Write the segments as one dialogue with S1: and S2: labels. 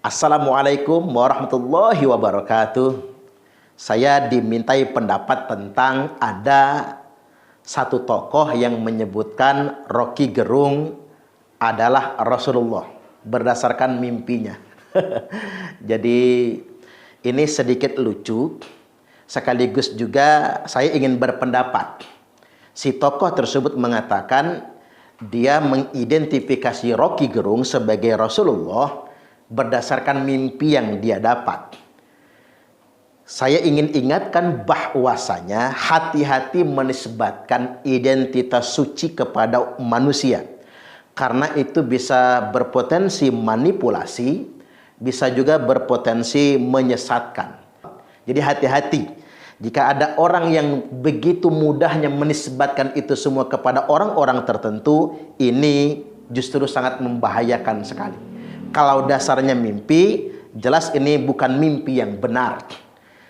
S1: Assalamualaikum warahmatullahi wabarakatuh. Saya dimintai pendapat tentang ada satu tokoh yang menyebutkan Rocky Gerung adalah Rasulullah berdasarkan mimpinya. Jadi ini sedikit lucu, sekaligus juga saya ingin berpendapat. Si tokoh tersebut mengatakan dia mengidentifikasi Rocky Gerung sebagai Rasulullah berdasarkan mimpi yang dia dapat. Saya ingin ingatkan bahwasanya hati-hati menisbatkan identitas suci kepada manusia, karena itu bisa berpotensi manipulasi, bisa juga berpotensi menyesatkan. Jadi hati-hati jika ada orang yang begitu mudahnya menisbatkan itu semua kepada orang-orang tertentu. Ini justru sangat membahayakan sekali. Kalau dasarnya mimpi, jelas ini bukan mimpi yang benar.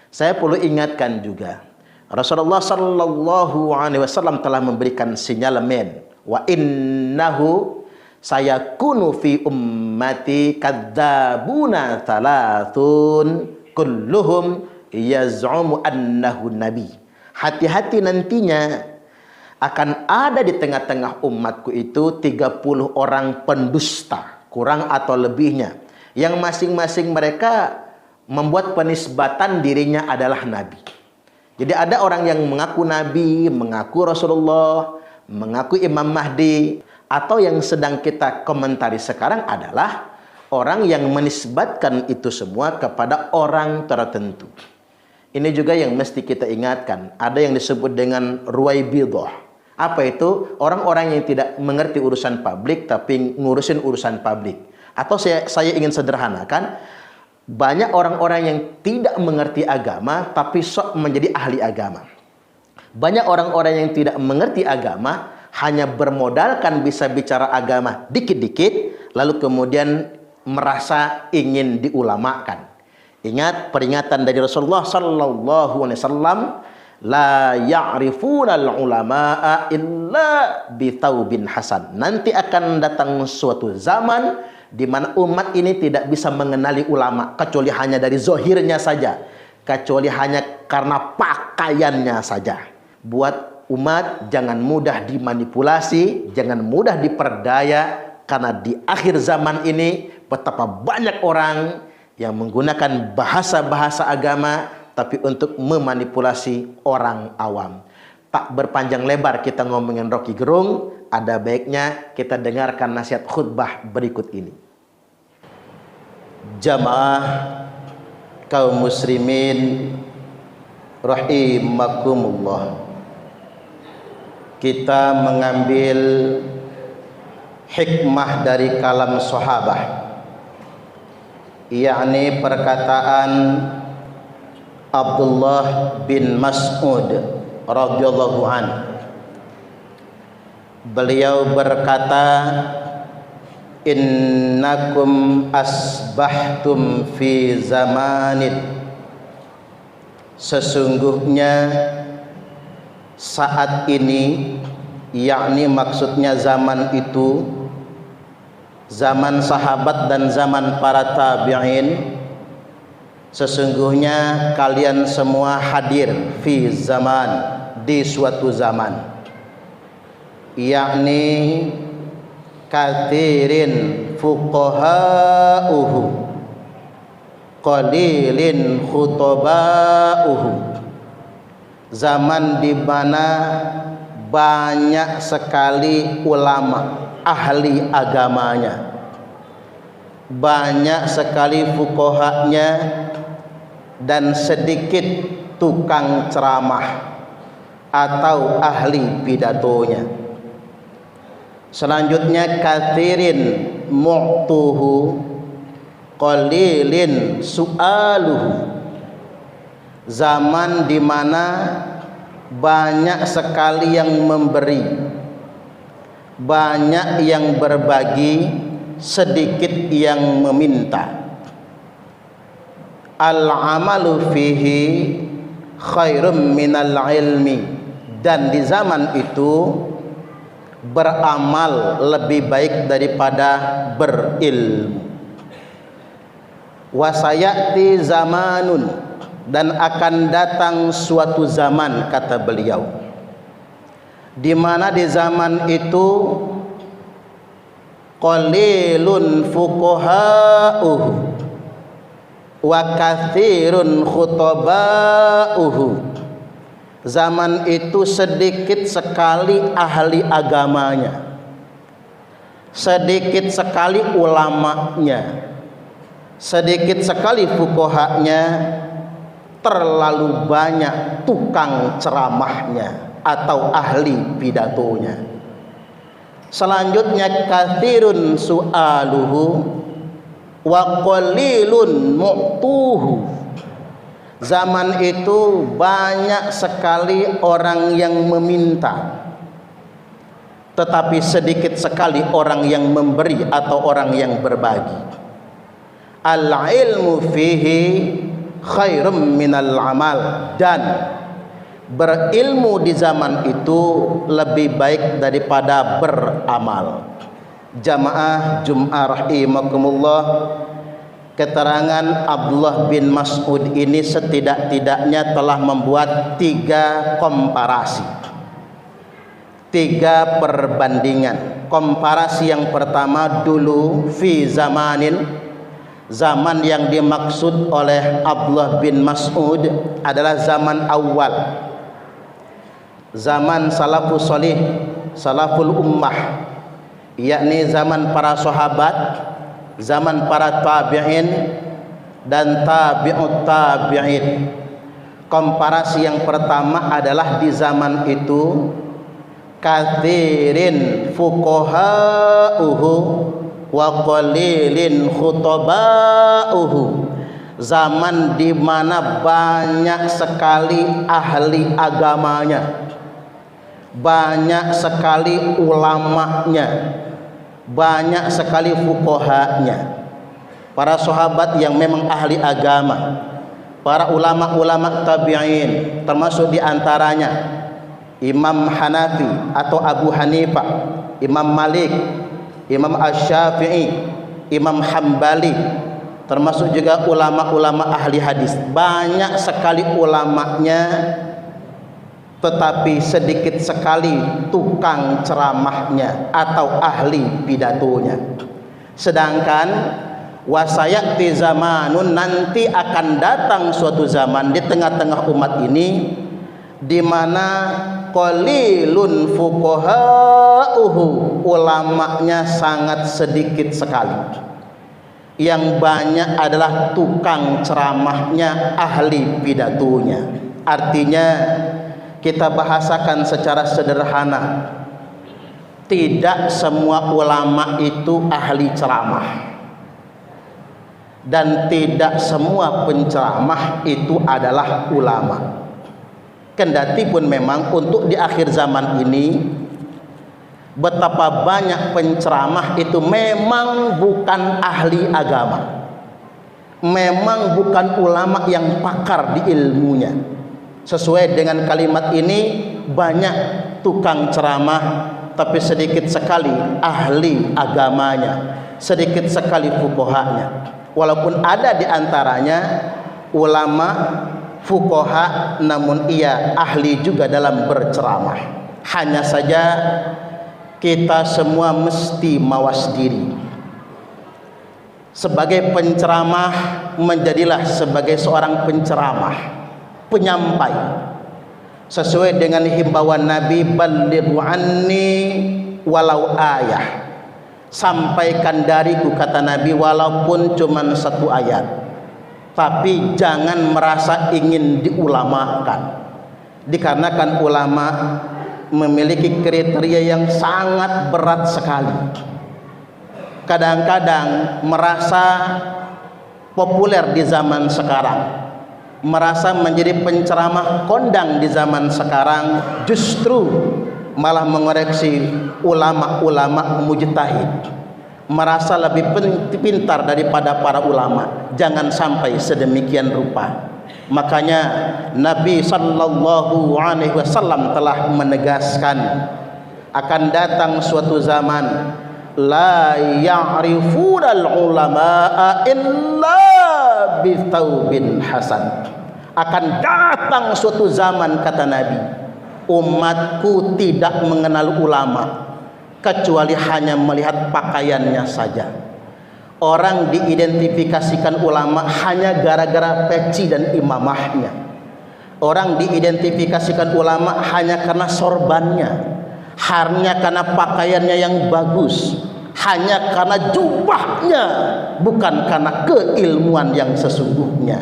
S1: Saya perlu ingatkan juga, Rasulullah Sallallahu Alaihi Wasallam telah memberikan sinyalemen, wa innahu sayakunu fi ummati kadzabuna thalathun kulluhum yaz'umu annahu nabi. Hati-hati, nantinya akan ada di tengah-tengah umatku itu 30 orang pendusta, kurang atau lebihnya, yang masing-masing mereka membuat penisbatan dirinya adalah nabi. Jadi ada orang yang mengaku nabi, mengaku Rasulullah, mengaku Imam Mahdi, atau yang sedang kita komentari sekarang adalah orang yang menisbatkan itu semua kepada orang tertentu. Ini juga yang mesti kita ingatkan. Ada yang disebut dengan ruwaibidah. Apa itu? Orang-orang yang tidak mengerti urusan publik tapi ngurusin urusan publik. Atau saya ingin sederhanakan, banyak orang-orang yang tidak mengerti agama tapi sok menjadi ahli agama. Banyak orang-orang yang tidak mengerti agama hanya bermodalkan bisa bicara agama dikit-dikit, lalu kemudian merasa ingin diulamakan. Ingat peringatan dari Rasulullah Sallallahu Alaihi Wasallam, la ya'rifuna al-ulama'a illa bithaubin hasan. Nanti akan datang suatu zaman di mana umat ini tidak bisa mengenali ulama kecuali hanya dari zohirnya saja, kecuali hanya karena pakaiannya saja. Buat umat jangan mudah dimanipulasi, jangan mudah diperdaya, karena di akhir zaman ini betapa banyak orang yang menggunakan bahasa-bahasa agama tapi untuk memanipulasi orang awam. Tak berpanjang lebar kita ngomongin Rocky Gerung, ada baiknya kita dengarkan nasihat khutbah berikut ini. Jamaah kaum muslimin rahimakumullah. Kita mengambil hikmah dari kalam sahabah, yakni perkataan Abdullah bin Mas'ud radhiyallahu an. Beliau berkata, innakum asbahtum fi zamanid. Sesungguhnya saat ini, yakni maksudnya zaman itu, zaman sahabat dan zaman para tabi'in, sesungguhnya kalian semua hadir fi zaman, di suatu zaman, yakni kathirin fuqaha'uhu qalilin khutoba'uhu. Zaman di mana banyak sekali ulama ahli agamanya, banyak sekali fuqahanya, dan sedikit tukang ceramah atau ahli pidatonya. Selanjutnya kathirin mu'tuhu qalilin su'aluhu. Zaman di mana banyak sekali yang memberi, banyak yang berbagi, sedikit yang meminta. Al-amalu fihi khairum minal ilmi. Dan di zaman itu beramal lebih baik daripada berilmu.
S2: Wa sayati zamanun, dan akan datang suatu zaman, kata beliau, di mana di zaman itu qalilun fuqaha'uhu wa katsirun khutaba'uhu. Zaman itu sedikit sekali ahli agamanya, sedikit sekali ulamanya, sedikit sekali fuqahanya, terlalu banyak tukang ceramahnya atau ahli pidatonya. Selanjutnya katsirun su'aluhu wa qalilun mu'tuhu. Zaman itu banyak sekali orang yang meminta, tetapi sedikit sekali orang yang memberi atau orang yang berbagi. Al-ilmu fihi khairum minal amal, dan berilmu di zaman itu lebih baik daripada beramal. Jamaah Jum'ah rahimakumullah, keterangan Abdullah bin Mas'ud ini setidak-tidaknya telah membuat 3 komparasi, 3 perbandingan. Komparasi yang pertama dulu, fi zamanin, zaman yang dimaksud oleh Abdullah bin Mas'ud adalah zaman awal, zaman salafus salih, salaful ummah, yakni zaman para sahabat, zaman para tabi'in dan tabi'ut tabi'in. Komparasi yang pertama adalah di zaman itu katsirin fuqaha'uhu wa qalilin khutaba'uhu. Zaman di mana banyak sekali ahli agamanya, banyak sekali ulamanya, banyak sekali fuqahanya. Para sahabat yang memang ahli agama, para ulama-ulama tabi'in, termasuk di antaranya Imam Hanafi atau Abu Hanifah, Imam Malik, Imam Asy-Syafi'i, Imam Hambali, termasuk juga ulama-ulama ahli hadis. Banyak sekali ulamanya, tetapi sedikit sekali tukang ceramahnya atau ahli pidatonya. Sedangkan wasayati zamanun, nanti akan datang suatu zaman di tengah-tengah umat ini di mana qalilun fuqaha'uhu, ulamanya sangat sedikit sekali, yang banyak adalah tukang ceramahnya, ahli pidatonya. Artinya kita bahasakan secara sederhana, tidak semua ulama itu ahli ceramah, dan tidak semua penceramah itu adalah ulama. Kendati pun memang untuk di akhir zaman ini betapa banyak penceramah itu memang bukan ahli agama, memang bukan ulama yang pakar di ilmunya. Sesuai dengan kalimat ini, banyak tukang ceramah tapi sedikit sekali ahli agamanya, sedikit sekali fuqahanya. Walaupun ada di antaranya ulama fuqaha, namun ia ahli juga dalam berceramah. Hanya saja kita semua mesti mawas diri. Sebagai penceramah, menjadilah sebagai seorang penceramah, penyampai, sesuai dengan himbauan Nabi, ballighu anni walau ayah, sampaikan dariku, kata Nabi, walaupun cuma 1 ayat. Tapi jangan merasa ingin diulamakan, dikarenakan ulama memiliki kriteria yang sangat berat sekali. Kadang-kadang merasa populer di zaman sekarang, merasa menjadi penceramah kondang di zaman sekarang, justru malah mengoreksi ulama-ulama mujtahid, merasa lebih pintar daripada para ulama. Jangan sampai sedemikian rupa. Makanya Nabi sallallahu alaihi wasallam telah menegaskan, akan datang suatu zaman la ya'rifunal ulama'a illa bithaubin hasan. Akan datang suatu zaman, kata Nabi, umatku tidak mengenal ulama kecuali hanya melihat pakaiannya saja. Orang diidentifikasikan ulama hanya gara-gara peci dan imamahnya. Orang diidentifikasikan ulama hanya karena sorbannya, hanya karena pakaiannya yang bagus, hanya karena jubahnya, bukan karena keilmuan yang sesungguhnya.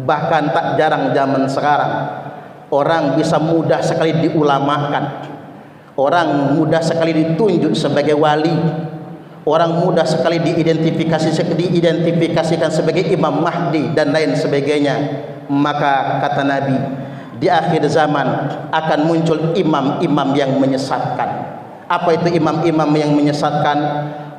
S2: Bahkan tak jarang zaman sekarang orang bisa mudah sekali diulamakan, orang mudah sekali ditunjuk sebagai wali, orang mudah sekali diidentifikasikan sebagai Imam Mahdi dan lain sebagainya. Maka kata Nabi, di akhir zaman akan muncul imam-imam yang menyesatkan. Apa itu imam-imam yang menyesatkan?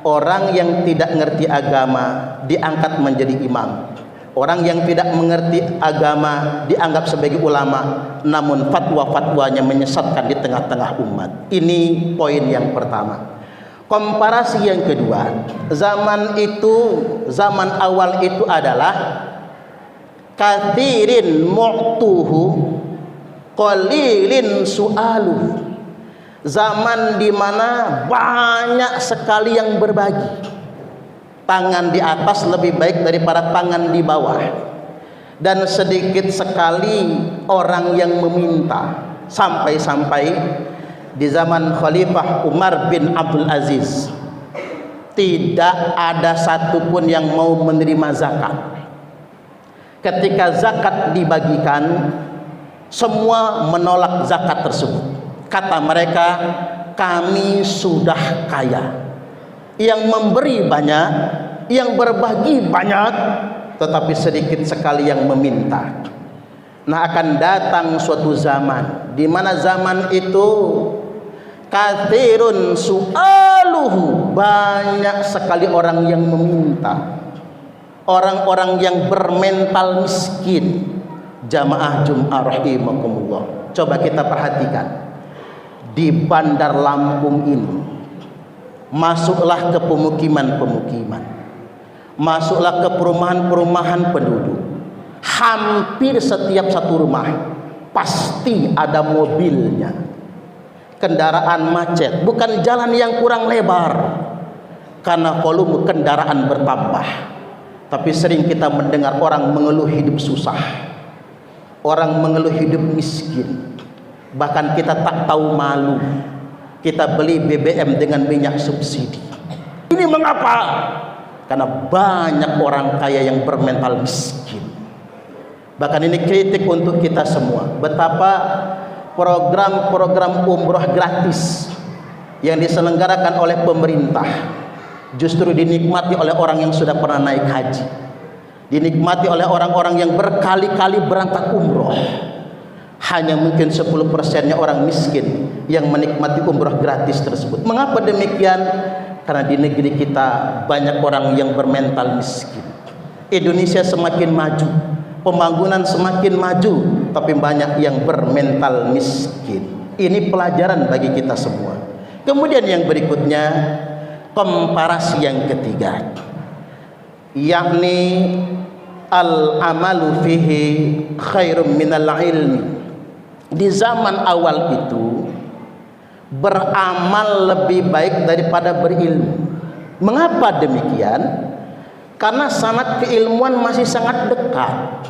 S2: Orang yang tidak ngerti agama diangkat menjadi imam, orang yang tidak mengerti agama dianggap sebagai ulama, namun fatwa-fatwanya menyesatkan di tengah-tengah umat. Ini poin yang pertama. Komparasi yang kedua, zaman awal itu adalah kathirin mu'tuhu qalilin su'aluh. Zaman di mana banyak sekali yang berbagi. Tangan di atas lebih baik daripada tangan di bawah, dan sedikit sekali orang yang meminta. Sampai-sampai di zaman Khalifah Umar bin Abdul Aziz tidak ada satupun yang mau menerima zakat. Ketika zakat dibagikan, semua menolak zakat tersebut. Kata mereka, kami sudah kaya. Yang memberi banyak, yang berbagi banyak, tetapi sedikit sekali yang meminta. Nah, akan datang suatu zaman di mana zaman itu kathirun su'aluhu, banyak sekali orang yang meminta, orang-orang yang bermental miskin. Jamaah Jum'ah rahimakumullah, coba kita perhatikan di Bandar Lampung ini. Masuklah ke pemukiman-pemukiman, masuklah ke perumahan-perumahan penduduk. Hampir setiap satu rumah pasti ada mobilnya. Kendaraan macet, bukan jalan yang kurang lebar karena volume kendaraan bertambah, tapi sering kita mendengar orang mengeluh hidup susah, orang mengeluh hidup miskin. Bahkan kita tak tahu malu, kita beli BBM dengan minyak subsidi. Ini mengapa? Karena banyak orang kaya yang bermental miskin. Bahkan ini kritik untuk kita semua. Betapa program-program umroh gratis yang diselenggarakan oleh pemerintah justru dinikmati oleh orang yang sudah pernah naik haji, dinikmati oleh orang-orang yang berkali-kali berangkat umroh. Hanya mungkin 10%-nya orang miskin yang menikmati umroh gratis tersebut. Mengapa demikian? Karena di negeri kita banyak orang yang bermental miskin. Indonesia semakin maju, pembangunan semakin maju, tapi banyak yang bermental miskin. Ini pelajaran bagi kita semua. Kemudian yang berikutnya, komparasi yang ketiga, yakni al-amalu fihi khairum minal ilmi. Di zaman awal itu beramal lebih baik daripada berilmu. Mengapa demikian? Karena sanad keilmuan masih sangat dekat.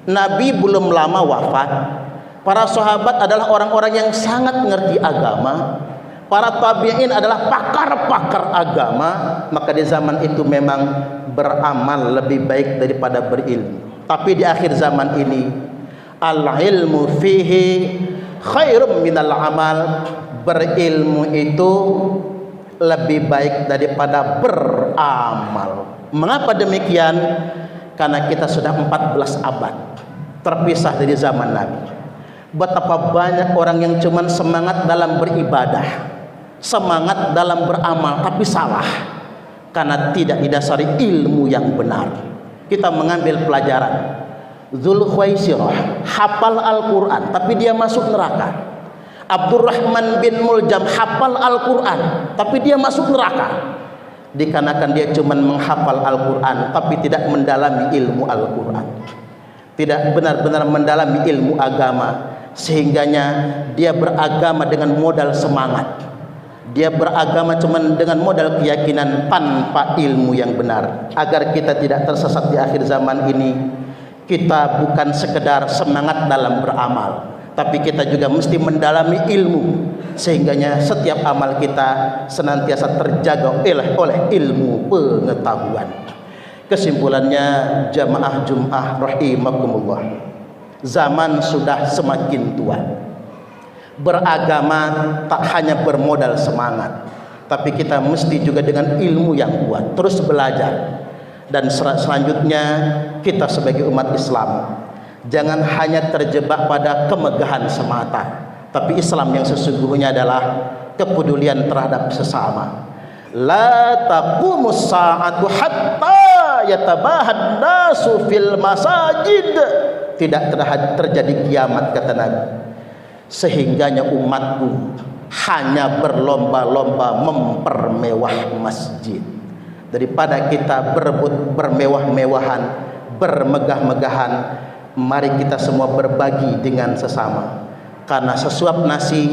S2: Nabi belum lama wafat. Para sahabat adalah orang-orang yang sangat mengerti agama. Para tabi'in adalah pakar-pakar agama. Maka di zaman itu memang beramal lebih baik daripada berilmu. Tapi di akhir zaman ini, al-ilmu fihi khairum minal amal. Berilmu itu lebih baik daripada beramal. Mengapa demikian? Karena kita sudah 14 abad terpisah dari zaman Nabi. Betapa banyak orang yang cuma semangat dalam beribadah, semangat dalam beramal, tapi salah karena tidak didasari ilmu yang benar. Kita mengambil pelajaran. Dzulkhuwaisirah hafal Al-Quran tapi dia masuk neraka. Abdurrahman bin Muljam hafal Al-Quran tapi dia masuk neraka. dikarenakan dia cuma menghafal Al-Quran tapi tidak mendalami ilmu Al-Quran, tidak benar-benar mendalami ilmu agama, sehingganya dia beragama dengan modal semangat, dia beragama cuma dengan modal keyakinan tanpa ilmu yang benar. Agar kita tidak tersesat di akhir zaman ini, kita bukan sekedar semangat dalam beramal, tapi kita juga mesti mendalami ilmu, sehingganya setiap amal kita senantiasa terjaga oleh ilmu pengetahuan. Kesimpulannya, jamaah Jum'ah rahimakumullah, zaman sudah semakin tua. Beragama tak hanya bermodal semangat, tapi kita mesti juga dengan ilmu yang kuat, terus belajar. Dan selanjutnya, kita sebagai umat Islam jangan hanya terjebak pada kemegahan semata, tapi Islam yang sesungguhnya adalah kepedulian terhadap sesama. La taqumus sa'atu hatta yatabahan nasu fil masajid. Tidak terjadi kiamat, kata Nabi, sehingganya umatku hanya berlomba-lomba mempermewah masjid. Daripada kita berebut bermewah-mewahan, bermegah-megahan, mari kita semua berbagi dengan sesama. Karena sesuap nasi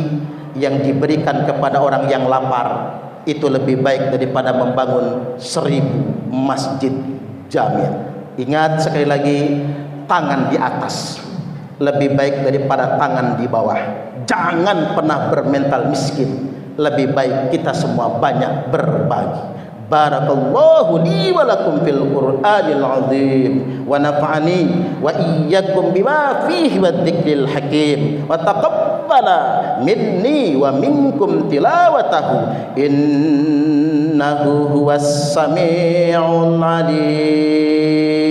S2: yang diberikan kepada orang yang lapar itu lebih baik daripada membangun 1000 masjid jami'. Ingat sekali lagi, tangan di atas lebih baik daripada tangan di bawah. Jangan pernah bermental miskin, lebih baik kita semua banyak berbagi. Barakallahu li wa lakum fil Qur'anil azim wa nafa'ani wa iyyakum bima fihi wadh-dhikril hakim wa taqabbala minni wa minkum tilawatahu innahu huwas sami'ul alim.